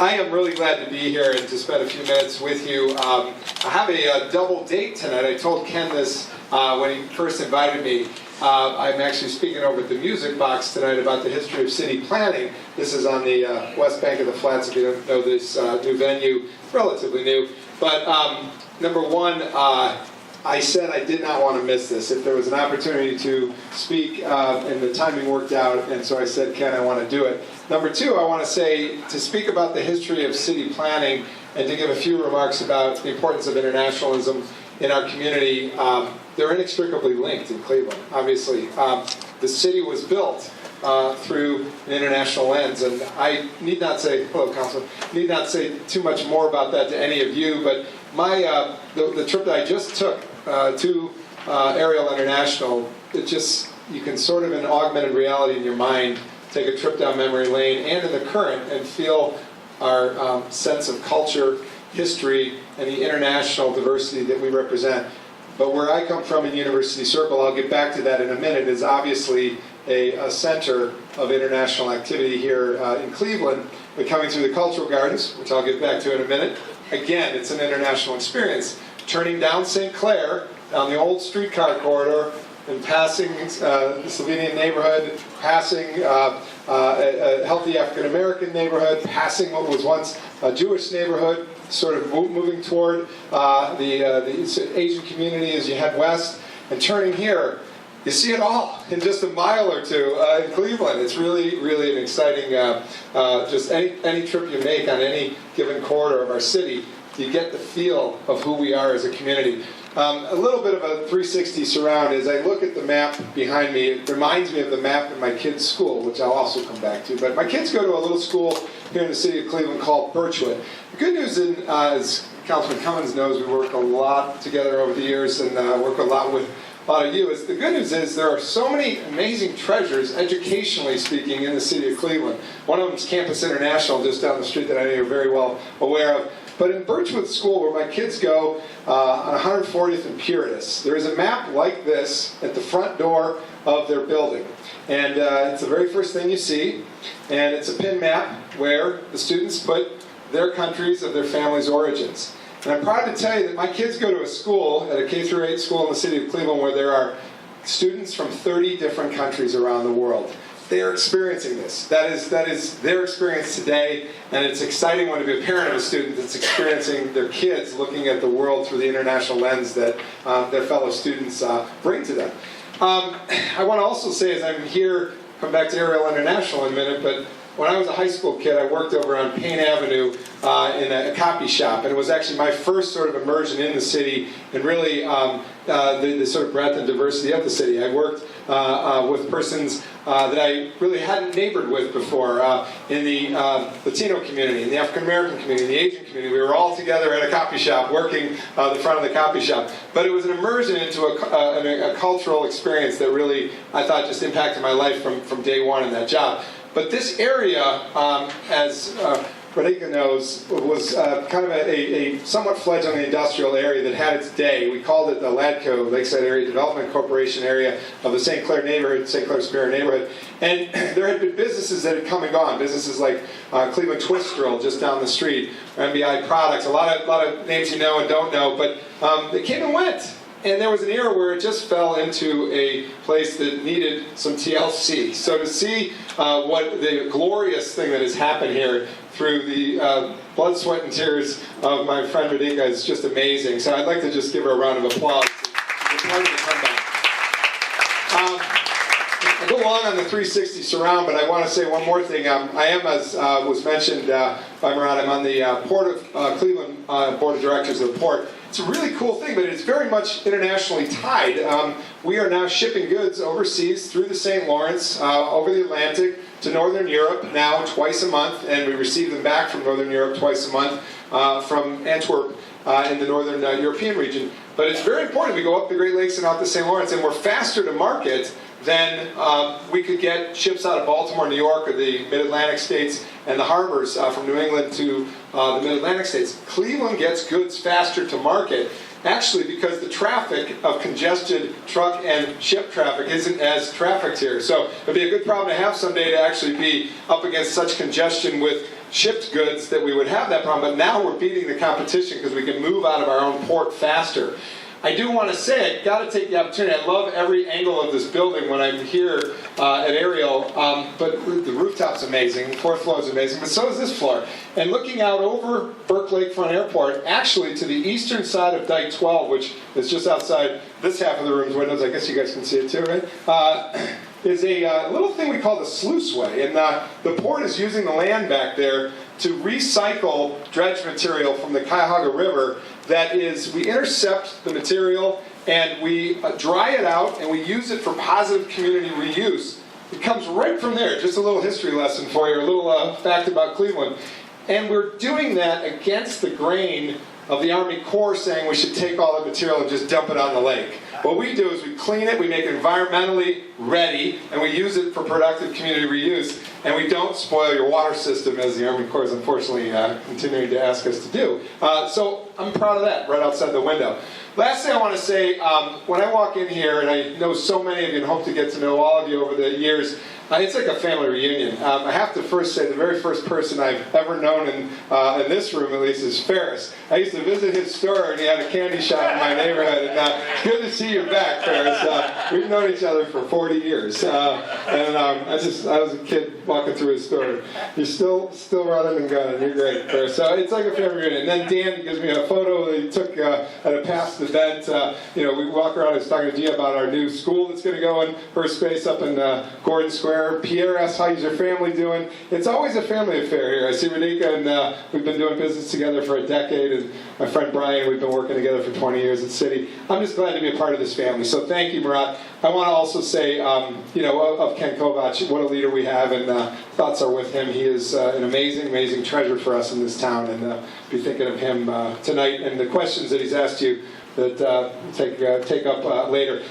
I am really glad to be here and to spend a few minutes with you. I have a double date tonight. I told Ken this when he first invited me. I'm actually speaking over at the Music Box tonight about the history of city planning. This is on the west bank of the Flats, if you don't know this new venue, relatively new. But number one, I said I did not want to miss this. If there was an opportunity to speak, and the timing worked out, and so I said, Ken, I want to do it. Number two, I want to say, to speak about the history of city planning and to give a few remarks about the importance of internationalism in our community. They're inextricably linked in Cleveland, obviously. The city was built through an international lens, and I need not say, hello, Councilman, need not say too much more about that to any of you, but my the trip that I just took to Ariel International, it just, you can sort of in augmented reality in your mind take a trip down memory lane and in the current and feel our sense of culture, history, and the international diversity that we represent. But where I come from in University Circle, I'll get back to that in a minute, is obviously a center of international activity here in Cleveland. But coming through the Cultural Gardens, which I'll get back to in a minute, again, it's an international experience. Turning down St. Clair, down the old streetcar corridor, and passing the Slovenian neighborhood, passing a healthy African-American neighborhood, passing what was once a Jewish neighborhood, sort of moving toward the Asian community as you head west, and turning here, you see it all in just a mile or two in Cleveland. It's really, really an exciting, just any trip you make on any given corridor of our city, you get the feel of who we are as a community. A little bit of a 360 surround. As I look at the map behind me, it reminds me of the map at my kids' school, which I'll also come back to. But my kids go to a little school here in the city of Cleveland called Birchwood. The good news is, as Councilman Cummins knows, we work a lot together over the years and work a lot with a lot of you. The good news is there are so many amazing treasures, educationally speaking, in the city of Cleveland. One of them is Campus International, just down the street, that I know you're very well aware of. But in Birchwood School, where my kids go, on 140th and Puritas, there is a map like this at the front door of their building. And it's the very first thing you see. And it's a pin map where the students put their countries of their family's origins. And I'm proud to tell you that my kids go to a school, at a K-8 school in the city of Cleveland, where there are students from 30 different countries around the world. They are experiencing this. That is their experience today, and it's exciting when to be a parent of a student that's experiencing their kids looking at the world through the international lens that their fellow students bring to them. I want to also say, as I'm here, come back to Ariel International in a minute, but when I was a high school kid, I worked over on Payne Avenue in a copy shop, and it was actually my first sort of immersion in the city and really the sort of breadth and diversity of the city. I worked with persons that I really hadn't neighbored with before in the Latino community, in the African American community, in the Asian community. We were all together at a copy shop, working the front of the copy shop. But it was an immersion into a cultural experience that really, I thought, just impacted my life from day one in that job. But this area, as Ronayne knows, was kind of a somewhat fledgling industrial area that had its day. We called it the LADCO, Lakeside Area Development Corporation area of the St. Clair neighborhood, St. Clair Superior neighborhood. And there had been businesses that had come and gone, businesses like Cleveland Twist Drill just down the street, or MBI Products, a lot of names you know and don't know, but they came and went. And there was an era where it just fell into a place that needed some TLC. So to see what the glorious thing that has happened here through the blood, sweat, and tears of my friend Ronayne is just amazing. So I'd like to just give her a round of applause. It's part of the comeback. I'll go along on the 360 surround, but I want to say one more thing. I am, as was mentioned by Murat, I'm on the Port of Cleveland Board of Directors of the Port. It's a really cool thing, but it's very much internationally tied. We are now shipping goods overseas through the St. Lawrence, over the Atlantic, to Northern Europe now twice a month, and we receive them back from Northern Europe twice a month from Antwerp in the Northern European region. But it's very important. We go up the Great Lakes and out the St. Lawrence, and we're faster to market than we could get ships out of Baltimore, New York, or the Mid-Atlantic states and the harbors from New England to the Mid-Atlantic states. Cleveland gets goods faster to market, actually because the traffic of congested truck and ship traffic isn't as trafficked here. So it'd be a good problem to have someday, to actually be up against such congestion with shipped goods that we would have that problem, but now we're beating the competition because we can move out of our own port faster. I do want to say, I've got to take the opportunity, I love every angle of this building when I'm here at Ariel, but the rooftop's amazing, the fourth floor is amazing, but so is this floor. And looking out over Burke Lakefront Airport, actually to the eastern side of Dyke 12, which is just outside this half of the room's windows, I guess you guys can see it too, right? Is a little thing we call the sluiceway. And the port is using the land back there to recycle dredge material from the Cuyahoga River. That is, we intercept the material and we dry it out and we use it for positive community reuse. It comes right from there. Just a little history lesson for you, a little fact about Cleveland. And we're doing that against the grain of the Army Corps saying we should take all the material and just dump it on the lake. What we do is we clean it, we make it environmentally ready, and we use it for productive community reuse, and we don't spoil your water system, as the Army Corps is unfortunately continuing to ask us to do. So I'm proud of that, right outside the window. Last thing I want to say, when I walk in here, and I know so many of you and hope to get to know all of you over the years, it's like a family reunion. I have to first say the very first person I've ever known in this room, at least, is Ferris. I used to visit his store, and he had a candy shop in my neighborhood. And it's good to see you back, Ferris. We've known each other for 40 years. I was a kid walking through his store. You're still running and gunning. You're great, Ferris. So it's like a family reunion. And then Dan gives me a photo that he took at a past event. We walk around. I was talking to Gia about our new school that's going to go in her space up in Gordon Square. Pierre asks, how's your family doing? It's always a family affair here. I see Renika, and we've been doing business together for a decade, and my friend Brian, we've been working together for 20 years at Citi. I'm just glad to be a part of this family. So thank you, Murat. I want to also say, of Ken Kovac, what a leader we have, and thoughts are with him. He is an amazing, amazing treasure for us in this town, and be thinking of him tonight and the questions that he's asked you that take up later.